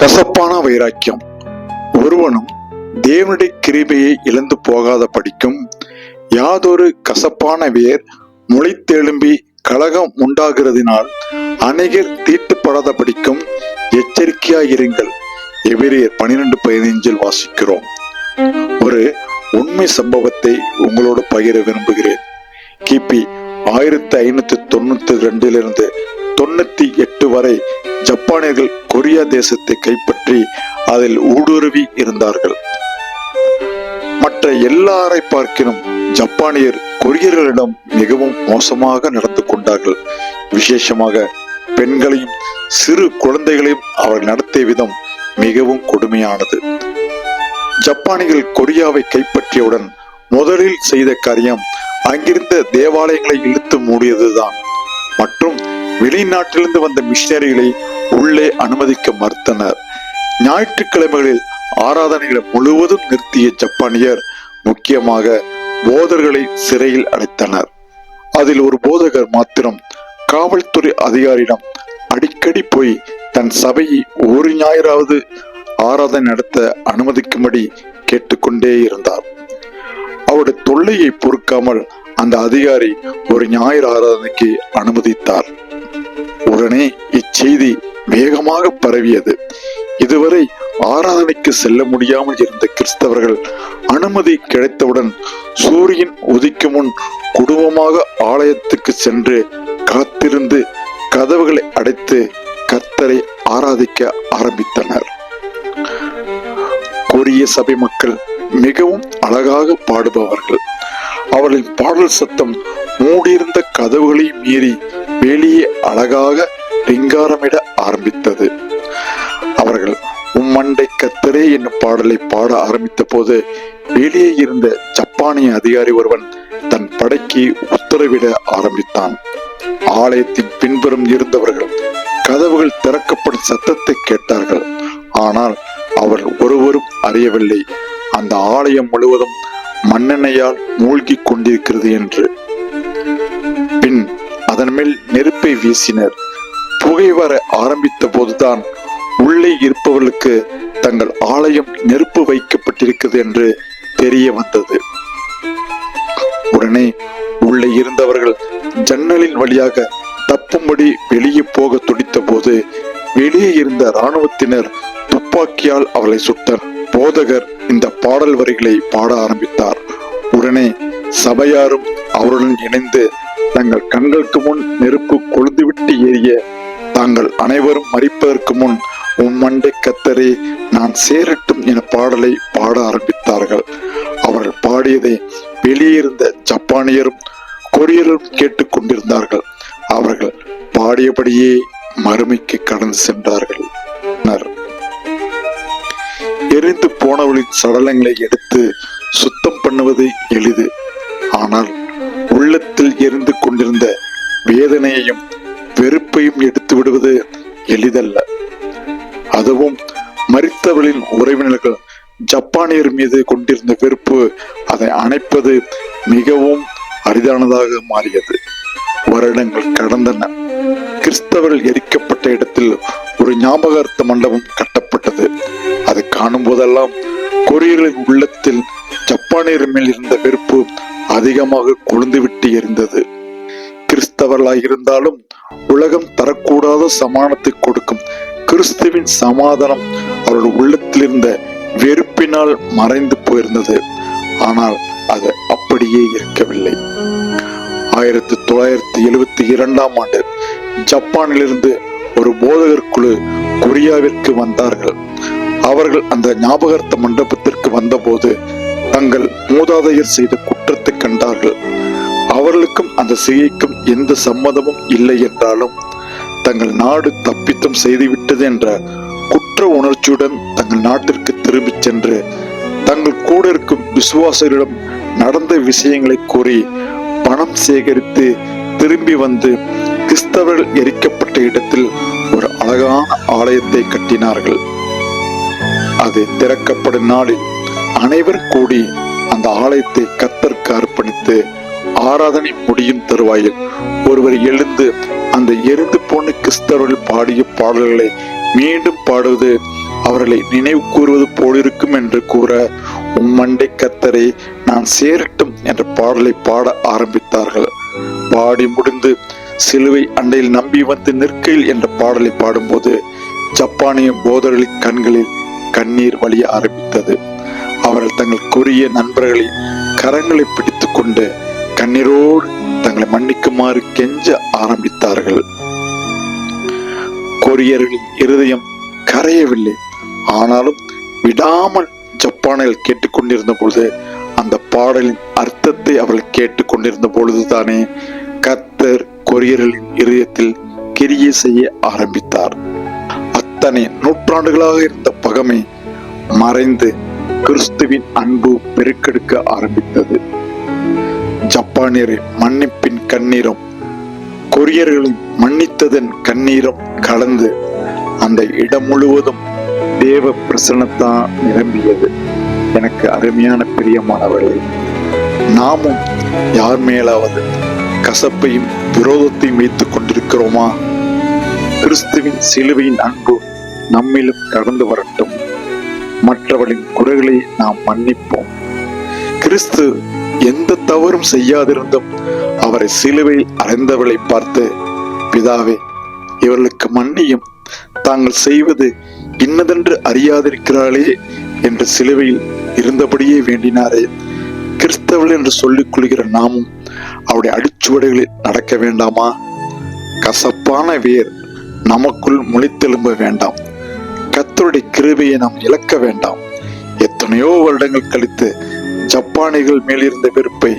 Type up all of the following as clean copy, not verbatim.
கசப்பான வைராக்கியம். ஒருவனும் தேவனுடைய கிருபையை இழந்து போகாத படிக்கும் யாதொரு கசப்பான வேர் முளைத்தெழும்பி கலகம் உண்டாகிறதினால் அநேகர் தீட்டுப்படாத படிக்கும் எச்சரிக்கையாயிருங்கள். எபிரேயர் 12:15 வாசிக்கிறோம். ஒரு உண்மை சம்பவத்தை உங்களோடு பகிர விரும்புகிறேன். கிபி 1592 98 வரை ஜப்பானியர்கள் கொரியா தேசத்தை கைப்பற்றி அதில் ஊடுருவி இருந்தார்கள். மற்ற எல்லாரை பார்க்கிலும் ஜப்பானியர் கொரியர்களிடம் மிகவும் மோசமாக நடந்து கொண்டார்கள். விசேஷமாக பெண்களையும் சிறு குழந்தைகளையும் அவர் நடத்திய விதம் மிகவும் கொடுமையானது. ஜப்பானிகள் கொரியாவை கைப்பற்றியவுடன் முதலில் செய்த காரியம் அங்கிருந்த தேவாலயங்களை இழுத்து மூடியதுதான். மற்றும் வெளிநாட்டிலிருந்து வந்த மிஷனரிகளை உள்ளே அனுமதிக்க மறுத்தனர். ஞாயிற்றுக்கிழமைகளில் ஆராதனைகளை முழுவதும் நிறுத்திய ஜப்பானியர் முக்கியமாக போதகர்களை சிறையில் அடைத்தனர். அதில் ஒரு போதகர் மாத்திரம் காவல்துறை அதிகாரியிடம் அடிக்கடி போய் தன் சபையை ஒரு ஞாயிறாவது ஆராதனை நடத்த அனுமதிக்கும்படி கேட்டுக்கொண்டே இருந்தார். அவருடைய தொல்லையை பொறுக்காமல் அந்த அதிகாரி ஒரு ஞாயிறு ஆராதனைக்கு அனுமதித்தார். உடனே இச்செய்தி வேகமாக பரவியது. இதுவரை ஆராதனைக்கு செல்ல முடியாமல் இருந்த கிறிஸ்தவர்கள் அனுமதி கிடைத்தவுடன் சூரியன் உதிக்கும் முன் குடும்பமாக ஆலயத்துக்கு சென்று காத்திருந்து கதவுகளை அடைத்து கர்த்தரை ஆராதிக்க ஆரம்பித்தனர். கொரிய சபை மக்கள் மிகவும் அழகாக பாடுபவர்கள். அவர்களின் பாடல் சத்தம் மூடியிருந்த கதவுகளை மீறி வெளியே அழகாக ரிங்காரமிட ஆரம்பித்தது. அவர்கள் உம்மண்டை கர்த்தரே என்னும் பாடலை பாட ஆரம்பித்த போது வெளியே இருந்த ஜப்பானிய அதிகாரி ஒருவன் தன் படைக்கு உத்தரவிட ஆரம்பித்தான். ஆலயத்தின் பின்புறம் இருந்தவர்கள் கதவுகள் திறக்கப்படும் சத்தத்தை கேட்டார்கள். ஆனால் அவர்கள் ஒருவரும் அறியவில்லை அந்த ஆலயம் முழுவதும் மண்ணெண்ணையால் மூழ்கி கொண்டிருக்கிறது என்று. பின் அதன் மேல் நெருப்பை வீசினர். புகை வர ஆரம்பித்த போதுதான் உள்ளே இருப்பவர்களுக்கு தங்கள் ஆலயம் நெருப்பு வைக்கப்பட்டிருக்கிறது என்று தெரிய வந்தது. உடனே உள்ளே இருந்தவர்கள் ஜன்னலின் வழியாக தப்பும்படி வெளியே போக துடித்த போது வெளியே இருந்த இராணுவத்தினர் துப்பாக்கியால் அவர்களை சுட்டனர். போதகர் இந்த பாடல் வரிகளை பாட ஆரம்பித்தார். உடனே சபையாரும் அவருடன் இணைந்து தங்கள் கண்களுக்கு முன் நெருப்பு கொழுந்துவிட்டு ஏறிய தாங்கள் அனைவரும் மரிப்பதற்கு முன் உம்மண்டை கர்த்தரே நான் சேரட்டும் என பாடலை பாட ஆரம்பித்தார்கள். அவர்கள் பாடியதை வெளியிருந்த ஜப்பானியரும் கொரியரும் கேட்டுக்கொண்டிருந்தார்கள். அவர்கள் பாடியபடியே மறுமைக்கு கடந்து சென்றார்கள். எரிந்து போனவர்களின் சடலங்களை எடுத்து சுத்தம் பண்ணுவது எளிது. ஆனால் உள்ளத்தில் எரிந்து கொண்டிருந்த வேதனையையும் வெறுப்பையும் எடுத்து விடுவது எளிதல்ல. அதுவும் மரித்தவர்களின் உறவினர்கள் ஜப்பானியர் மீது கொண்டிருந்த வெறுப்பு அதை அணைப்பது மிகவும் அரிதானதாக மாறியது. வருடங்கள் கடந்தன. கிறிஸ்தவர்கள் எரிக்கப்பட்ட இடத்தில் ஒரு ஞாபகார்த்த மண்டபம் கட்டப்பட்டது. அதை காணும் போதெல்லாம் கொரியர்களின் உள்ளத்தில் ஜப்பானியர் மேல் இருந்த வெறுப்பு அதிகமாக கொழுந்துவிட்டு எரிந்தது. கிறிஸ்தவர்களாயிருந்தாலும் உலகம் தரக்கூடாத சமானத்தை கொடுக்கும் கிறிஸ்துவின் சமாதானம் அவர்கள் உள்ளத்தில் இருந்த வெறுப்பினால் மறைந்து போயிருந்தது. ஆனால் அது அப்படியே இருக்கவில்லை. 1972 ஜப்பானிலிருந்து ஒரு போதகர் குழு கொரியாவிற்கு வந்தார்கள். அவர்கள் அந்த ஞாபகார்த்த மண்டபத்திற்கு வந்தபோது தங்கள் மூதாதையர் செய்த குற்றத்தை கண்டார்கள். அவர்களுக்கும் அந்த செய்கைக்கும் எந்த சம்மதமும் இல்லை என்றாலும் தங்கள் நாடு தப்பித்தம் செய்துவிட்டது என்ற குற்ற உணர்ச்சியுடன் தங்கள் நாட்டிற்கு திரும்பிச் சென்று தங்கள் கூட இருக்கும் விசுவாசிகளிடம் நடந்த விஷயங்களை கூறி பணம் சேகரித்து திரும்பி வந்து கிறிஸ்தவர்கள் எரிக்கப்பட்ட இடத்தில் ஒரு அழகான ஆலயத்தை கட்டினார்கள். அது திறக்கப்படும் நாளில் அனைவரும் கூடி அந்த ஆலயத்தை கர்த்தருக்கு அர்ப்பணித்து ஆராதனை முடியும் தருவாயில் ஒருவர் எழுந்து அந்த எரிந்து போன கிறிஸ்தவர்கள் பாடிய பாடல்களை மீண்டும் பாடுவது அவர்களை நினைவு கூறுவது போலிருக்கும் என்று கூற, உம்மண்டை கர்த்தரை நான் சேரட்டும் என்ற பாடலை பாட ஆரம்பித்தார்கள். பாடி முடிந்து சிலுவை அண்டையில் நம்பி வந்து நிற்கையில் என்ற பாடலை பாடும்போது ஜப்பானிய போதர்களின் கண்களில் கண்ணீர் வழிய ஆரம்பித்தது. அவர்கள் தங்கள் கொரிய நண்பர்களை கரங்களை பிடித்துக் கொண்டு கண்ணீரோடு தங்களை மன்னிக்குமாறு கெஞ்ச ஆரம்பித்தார்கள். கொரியர்களின் இருதயம் கரையவில்லை. ஆனாலும் விடாமல் ஜப்பானில் கேட்டுக்கொண்டிருந்த பொழுது, அந்த பாடலின் அர்த்தத்தை அவர்கள் கேட்டுக்கொண்டிருந்த பொழுதுதானே கர்த்தர் கொரியர்களின் இருதயத்தில் கிரியை செய்ய ஆரம்பித்தார். அத்தனை நூற்றாண்டுகளாக இருந்த பகைமை மறைந்து கிறிஸ்துவின் அன்பு பெருக்கெடுக்க ஆரம்பித்தது. ஜப்பானியரின் மன்னிப்பின் கண்ணீரும் கொரியர்களின் மன்னித்ததன் கண்ணீரும் கலந்து அந்த இடம் முழுவதும் தேவ பிரசன்னத்தான் நிரம்பியது. எனக்கு அருமையான பிரியமானவர்களே, நாமும் யார் மேலாவது கசப்பையும் விரோதத்தையும் வைத்துக் கொண்டிருக்கிறோமா? கிறிஸ்துவின் சிலுவையின் அன்பு நம்மிலும் கடந்து வரட்டும். மற்றவர்களின் குறைகளை நாம் மன்னிப்போம். கிறிஸ்து எந்த தவறும் செய்யாதிருந்தும் அவரை சிலுவையில் அறைந்தவர்களை பார்த்து, பிதாவே, இவர்களுக்கு மன்னியும், தாங்கள் செய்வது இன்னதென்று அறியாதிருக்கிறாளே என்று சிலுவையில் இருந்தபடியே வேண்டினாரே. கிறிஸ்தவர்கள் என்று சொல்லிக் கொள்கிற நாமும் அவருடைய அடிச்சுவடுகளில் நடக்க வேண்டாமா? கசப்பான வேர் நமக்குள் முளைத்தெழும்ப வேண்டாம். கர்த்தருடைய கிருபையை நாம் இழக்க வேண்டாம். எத்தனையோ வருடங்கள் கழித்து ஜப்பானியர்கள் மேலிருந்த வெறுப்பை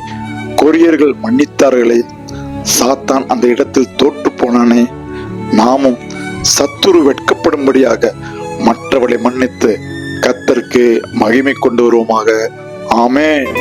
கொரியர்கள் மன்னித்தார்களே. சாத்தான் அந்த இடத்தில் தோற்று போனானே. நாமும் சத்துரு வெட்கப்படும்படியாக மற்றவர்களை மன்னித்து கர்த்தருக்கு மகிமை கொண்டு வருவோமாக. ஆமென்.